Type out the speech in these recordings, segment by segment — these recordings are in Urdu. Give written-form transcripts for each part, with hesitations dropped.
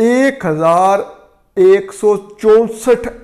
1,164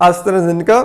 AstraZeneca,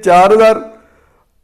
4000,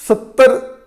70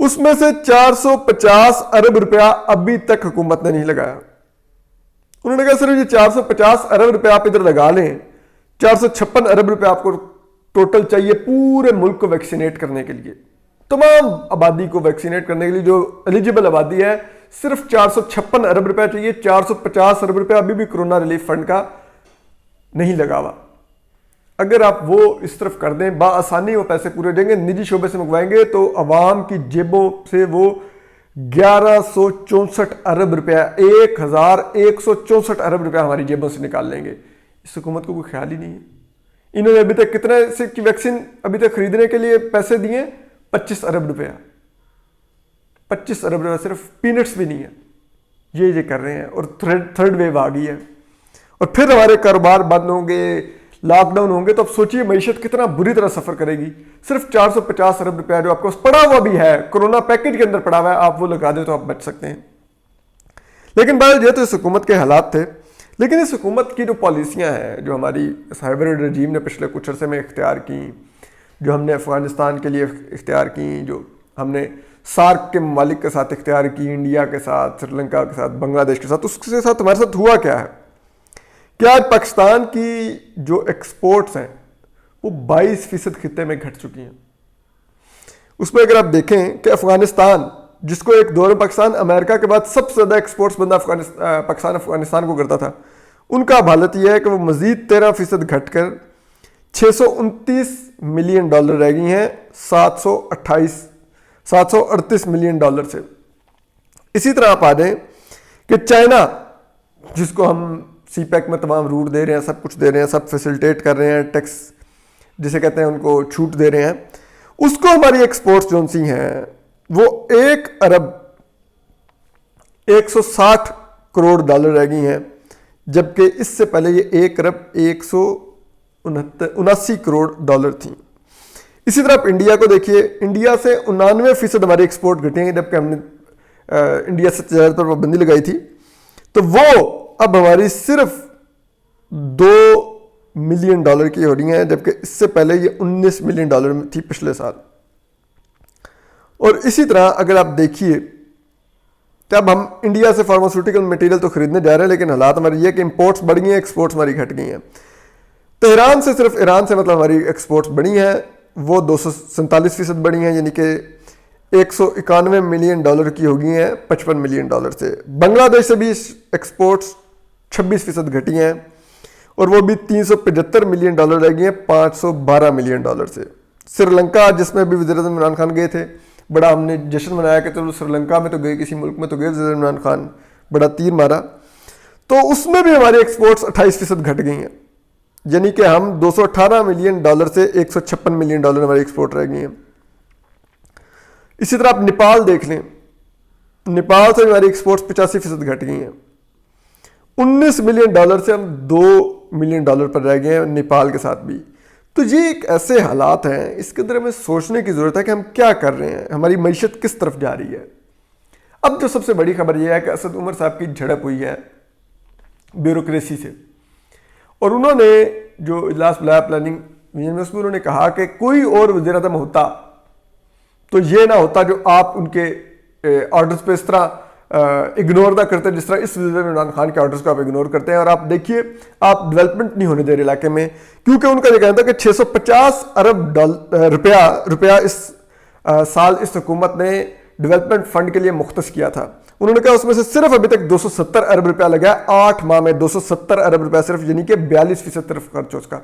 اس میں سے 450 ارب روپیہ ابھی تک حکومت نے نہیں لگایا. انہوں نے کہا صرف یہ 450 ارب روپے آپ ادھر لگا لیں, 456 ارب روپے آپ کو ٹوٹل چاہیے پورے ملک کو ویکسینیٹ کرنے کے لیے, تمام آبادی کو ویکسینیٹ کرنے کے لیے جو ایلیجیبل آبادی ہے, صرف 456 ارب روپے چاہیے. 450 ارب روپے ابھی بھی کرونا ریلیف فنڈ کا نہیں لگا ہوا. اگر آپ وہ اس طرف کر دیں بآسانی وہ پیسے پورے دیں گے, نجی شعبے سے منگوائیں گے تو عوام کی جیبوں سے وہ 1164 ارب روپیہ 1164 ارب روپیہ ہماری جیبوں سے نکال لیں گے. اس حکومت کو کوئی خیال ہی نہیں ہے. انہوں نے ابھی تک کتنے سے کی ویکسین ابھی تک خریدنے کے لیے پیسے دیے, 25 ارب روپیہ. 25 ارب روپیہ صرف پینٹس بھی نہیں ہے. یہ کر رہے ہیں, اور تھرڈ ویو آ گئی ہے, اور پھر ہمارے کاروبار بند ہوں گے, لاک ڈاؤن ہوں گے, تو اب سوچئے معیشت کتنا بری طرح سفر کرے گی. صرف 450 ارب روپیہ جو آپ کو پڑا ہوا بھی ہے, کرونا پیکج کے اندر پڑا ہوا ہے, آپ وہ لگا دیں تو آپ بچ سکتے ہیں. لیکن بہرحال یہ تو اس حکومت کے حالات تھے. لیکن اس حکومت کی جو پالیسیاں ہیں, جو ہماری ہائبرڈ رجیم نے پچھلے کچھ عرصے میں اختیار کی, جو ہم نے افغانستان کے لیے اختیار کی, جو ہم نے سارک کے ممالک کے ساتھ اختیار کی, انڈیا کے ساتھ, سری لنکا کے ساتھ, بنگلہ دیش کے ساتھ, اس کے ساتھ ہمارے ساتھ ہوا کیا ہے کہ آج پاکستان کی جو ایکسپورٹس ہیں وہ 22% خطے میں گھٹ چکی ہیں. اس میں اگر آپ دیکھیں کہ افغانستان, جس کو ایک دور میں پاکستان امریکہ کے بعد سب سے زیادہ ایکسپورٹس بندہ پاکستان افغانستان کو کرتا تھا, ان کا اب حالت یہ ہے کہ وہ مزید 13% گھٹ کر $629 ملین رہ گئی ہیں 738 ملین ڈالر سے. اسی طرح آپ آ جائیں کہ چائنا, جس کو ہم سی پیک میں تمام روٹ دے رہے ہیں, سب کچھ دے رہے ہیں, سب فیسلٹیٹ کر رہے ہیں, ٹیکس جسے کہتے ہیں ان کو چھوٹ دے رہے ہیں, اس کو ہماری ایکسپورٹس جو سی ہیں وہ 1 ارب 160 کروڑ ڈالر رہ گئی ہیں, جبکہ اس سے پہلے یہ 1 ارب 179 کروڑ ڈالر تھیں. اسی طرح آپ انڈیا کو دیکھیے, انڈیا سے 99% ہماری ایکسپورٹ گھٹی ہیں, جبکہ ہم نے انڈیا سے تجارت پر پابندی لگائی تھی, تو وہ اب ہماری صرف $2 ملین کی ہو رہی ہیں, جبکہ اس سے پہلے یہ $19 ملین میں تھی پچھلے سال. اور اسی طرح اگر آپ دیکھیے کہ اب ہم انڈیا سے فارماسیوٹیکل مٹیریل تو خریدنے جا رہے ہیں, لیکن حالات ہماری یہ کہ امپورٹس بڑھ گئی ہیں, ایکسپورٹس ہماری گھٹ گئی ہیں. تہران سے, صرف ایران سے مطلب ہماری ایکسپورٹس بڑھی ہیں, وہ 247% بڑھی ہیں, یعنی کہ $191 ملین کی ہو گئی ہیں $55 ملین سے. بنگلہ دیش سے بھی ایکسپورٹس 26% گھٹی ہیں, اور وہ بھی $375 ملین رہ گئی ہیں $512 ملین سے. سری لنکا, جس میں بھی وزیر اعظم عمران خان گئے تھے, بڑا ہم نے جشن منایا کہ چلو سری لنکا میں تو گئے, کسی ملک میں تو گئے وزیر عمران خان, بڑا تیر مارا, تو اس میں بھی ہماری ایکسپورٹس 28% گھٹ گئی ہیں, یعنی کہ ہم $218 ملین سے $156 ملین ہماری ایکسپورٹ رہ گئی ہیں. اسی طرح آپ نیپال دیکھ لیں, نیپال سے ہماری ایکسپورٹس 85% گھٹ گئی ہیں. $19 ملین سے ہم $2 ملین پر رہ گئے ہیں نیپال کے ساتھ بھی. تو یہ ایک ایسے حالات ہیں, اس کے اندر ہمیں سوچنے کی ضرورت ہے کہ ہم کیا کر رہے ہیں, ہماری معیشت کس طرف جا رہی ہے. اب جو سب سے بڑی خبر یہ ہے کہ اسد عمر صاحب کی جھڑپ ہوئی ہے بیوروکریسی سے, اور انہوں نے جو اجلاس بلایا پلاننگ میں, اس میں انہوں نے کہا کہ کوئی اور وزیر اعظم ہوتا تو یہ نہ ہوتا جو آپ ان کے آرڈرز پہ اس طرح اگنور نہ کرتے جس طرح اس وزیر عمران خان کے آرڈرز کو آپ اگنور کرتے ہیں. اور آپ دیکھیے, آپ ڈیولپمنٹ نہیں ہونے دے رہے علاقے میں, کیونکہ ان کا یہ کہنا تھا کہ 650 ارب روپیہ اس سال اس حکومت نے ڈیولپمنٹ فنڈ کے لیے مختص کیا تھا. انہوں نے کہا اس میں سے صرف ابھی تک 270 ارب روپیہ لگا ہے, 8 ماہ میں 270 ارب روپیہ صرف, یعنی کہ 42% طرف خرچ ہو اس کا,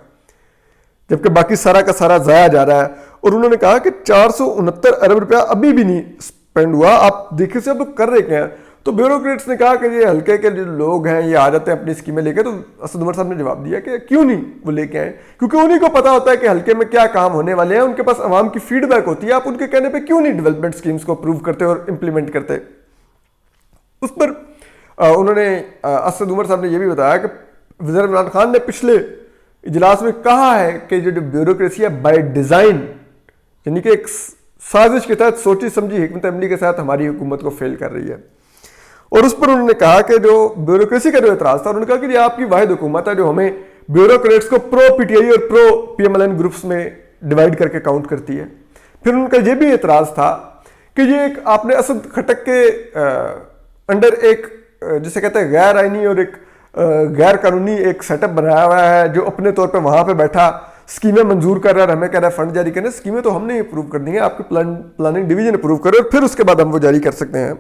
جبکہ باقی سارا کا سارا ضائع جا رہا ہے. اور انہوں نے کہا کہ 469 ارب روپیہ ابھی بھی نہیں اسپینڈ ہوا, آپ دیکھیں سے اب کر رہے کیا ہیں. تو بیوروکریٹس نے کہا کہ یہ ہلکے کے جو لوگ ہیں یہ آ جاتے ہیں اپنی اسکیمیں لے کے. تو اسد عمر صاحب نے جواب دیا کہ کیوں نہیں وہ لے کے آئیں, کیونکہ انہیں کو پتا ہوتا ہے کہ ہلکے میں کیا کام ہونے والے ہیں, ان کے پاس عوام کی فیڈ بیک ہوتی ہے. آپ ان کے کہنے پہ کیوں نہیں ڈیولپمنٹ اسکیمز کو اپروو کرتے اور امپلیمنٹ کرتے. اس پر انہوں نے, اسد عمر صاحب نے یہ بھی بتایا کہ وزیر عمران خان نے پچھلے اجلاس میں کہا ہے کہ جو بیوروکریسی ہے بائی ڈیزائن, یعنی کہ ایک سازش کے تحت, سوچی سمجھی حکمت عملی کے ساتھ ہماری حکومت کو فیل کر رہی ہے. اور اس پر انہوں نے کہا کہ جو بیوروکریسی کا جو اعتراض تھا, انہوں نے کہا کہ یہ آپ کی واحد حکومت ہے جو ہمیں بیوروکریٹس کو پرو پی ٹی آئی اور pro P M L N groups میں ڈیوائڈ کر کے کاؤنٹ کرتی ہے. پھر ان کا یہ بھی اعتراض تھا کہ یہ ایک آپ نے اسد خٹک کے انڈر ایک جسے کہتے ہیں غیر آئینی اور ایک غیر قانونی ایک سیٹ اپ بنایا ہوا ہے، جو اپنے طور پہ وہاں پہ بیٹھا اسکیمیں منظور کر رہا ہے اور ہمیں کہہ رہا ہے فنڈ جاری کرنے. اسکیمیں تو ہم نے اپروو کر دی ہیں، آپ کی پلاننگ ڈویژن اپروو کرے اور پھر اس کے بعد ہم وہ جاری کر سکتے ہیں.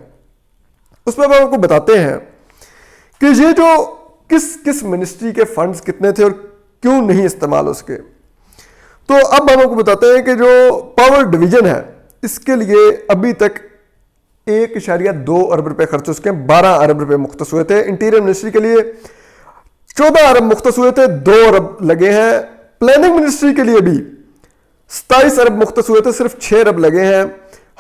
اس میں ہم آپ کو بتاتے ہیں کہ یہ جو کس منسٹری کے فنڈز کتنے تھے اور کیوں نہیں استعمال ہو سکے. تو اب ہم آپ کو بتاتے ہیں کہ جو پاور ڈویژن ہے اس کے لیے ابھی تک 1.2 ارب روپے خرچ ہو چکے ہیں، 12 ارب روپے مختص ہوئے تھے. انٹیریئر منسٹری کے لیے 14 ارب مختص ہوئے تھے، 2 ارب لگے ہیں. پلاننگ منسٹری کے لیے بھی 27 ارب مختص ہوئے تھے، صرف 6 ارب لگے ہیں.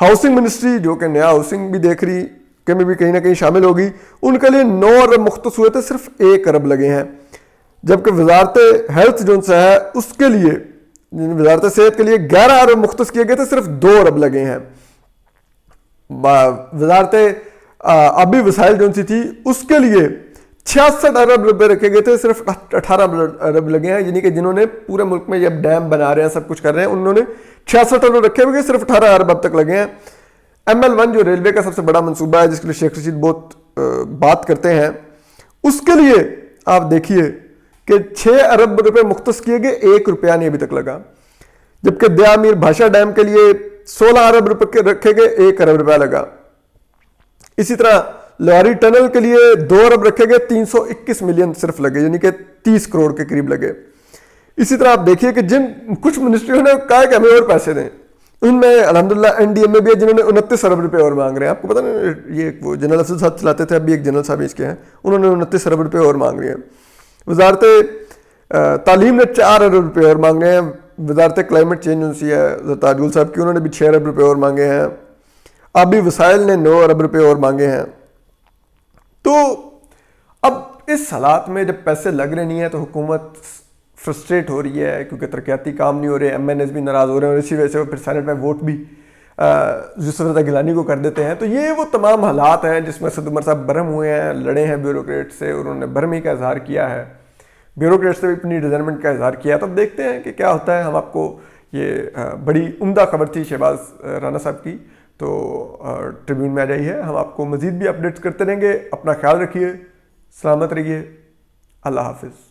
ہاؤسنگ منسٹری جو کہ نیا ہاؤسنگ بھی دیکھ رہی کہ میں بھی کہیں نہ کہیں شامل ہوگی، ان کے لیے 9 ارب مختص ہوئے تھے، صرف 1 ارب لگے ہیں. جبکہ وزارت ہیلتھ جو ہے اس کے لیے، وزارت صحت کے لیے 11 ارب مختص کیے گئے تھے، صرف 2 ارب لگے ہیں. وزارت آبی وسائل جو سی تھی اس کے لیے 66 ارب روپے رکھے گئے تھے، صرف 18 ارب لگے ہیں. یعنی کہ جنہوں نے پورے ملک میں جب ڈیم بنا رہے ہیں سب کچھ کر رہے ہیں انہوں نے 66 ارب رکھے ہوئے، صرف 18 ارب اب تک لگے ہیں. ML1 جو ریلوے کا سب سے بڑا منصوبہ ہے جس کے لیے شیخ رشید بہت بات کرتے ہیں، اس کے لیے آپ دیکھیے کہ 6 ارب روپے مختص کیے گئے، 1 روپیہ نہیں ابھی تک لگا. جبکہ دیا میر بھاشا ڈیم کے لیے 16 ارب روپے رکھے گئے، 1 ارب روپیہ لگا. اسی طرح لواری ٹنل کے لیے 2 ارب رکھے گئے، 321 ملین صرف لگے، یعنی کہ 30 کروڑ کے قریب لگے. اسی طرح آپ دیکھیے کہ جن کچھ منسٹریوں نے کہا کہ ہمیں اور پیسے دیں، ان میں الحمدللہ NDMA بھی ہے جنہوں نے 29 ارب روپے اور مانگ رہے ہیں. آپ کو پتہ نہیں یہ وہ جنرل افسر صاحب چلاتے تھے، ابھی ایک جنرل صاحب اس کے ہیں، انہوں نے 29 ارب روپے اور مانگ رہے ہیں. وزارت تعلیم نے 4 ارب روپے اور مانگ رہے ہیں. وزارت کلائمیٹ چینج ہے تاجول صاحب کی، انہوں نے بھی 6 ارب روپے اور مانگے ہیں. آبی وسائل نے 9 ارب روپے اور مانگے ہیں. تو اب اس حالات میں جب پیسے لگ رہے نہیں ہیں تو حکومت فرسٹریٹ ہو رہی ہے کیونکہ ترقیاتی کام نہیں ہو رہے، MNAs بھی ناراض ہو رہے ہیں اور اسی وجہ سے وہ پھر سینٹ میں ووٹ بھی یوسف رضا گیلانی کو کر دیتے ہیں. تو یہ وہ تمام حالات ہیں جس میں اسد عمر صاحب برہم ہوئے ہیں، لڑے ہیں بیوروکریٹ سے، انہوں نے برہمی کا اظہار کیا ہے، بیوروکریٹ سے بھی اپنی ریزائنمنٹ کا اظہار کیا. تو اب دیکھتے ہیں کہ کیا ہوتا ہے. ہم آپ کو یہ بڑی عمدہ خبر تھی شہباز رانا صاحب کی، تو ٹریبیون میں آ جائیے. ہم آپ کو مزید بھی اپڈیٹس کرتے رہیں گے. اپنا خیال رکھیے، سلامت رہیے. اللہ حافظ.